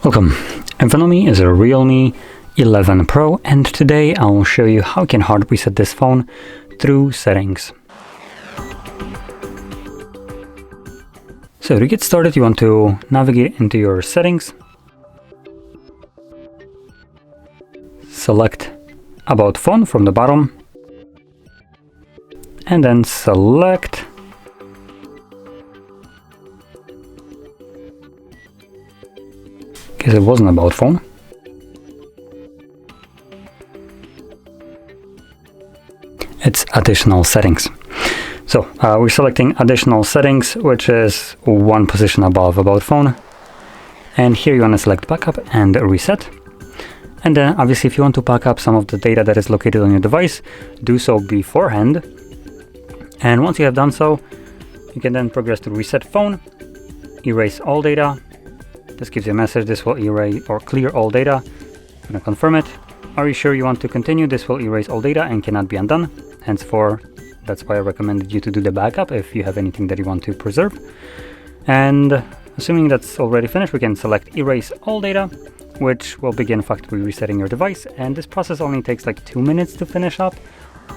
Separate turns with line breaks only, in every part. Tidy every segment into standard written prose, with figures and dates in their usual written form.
Welcome. In front of me is a Realme 11 Pro, and today I'll show you how you can hard reset this phone through settings. So to get started, you want to navigate into your settings, select About Phone from the bottom, and then select because it wasn't about phone. It's additional settings. So we're selecting additional settings, which is one position above about phone. And here you want to select backup and reset. And then obviously if you want to back up some of the data that is located on your device, do so beforehand. And once you have done so, you can then progress to reset phone, erase all data. This gives you a message. This will erase or clear all data. I'm going to confirm it. Are you sure you want to continue? This will erase all data and cannot be undone. Henceforth, that's why I recommended you to do the backup if you have anything that you want to preserve. And assuming that's already finished, we can select erase all data, which will begin factory resetting your device. And this process only takes like 2 minutes to finish up.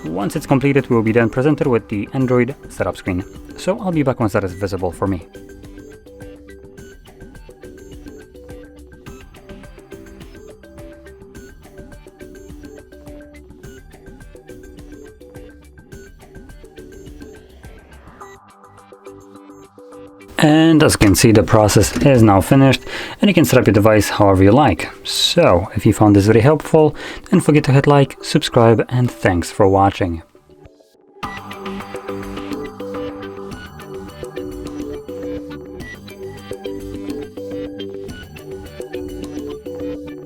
Once it's completed, we will be then presented with the Android setup screen. So I'll be back once that is visible for me. And as you can see, the process is now finished and you can set up your device however you like. So if you found this very helpful, don't forget to hit like, subscribe, and thanks for watching.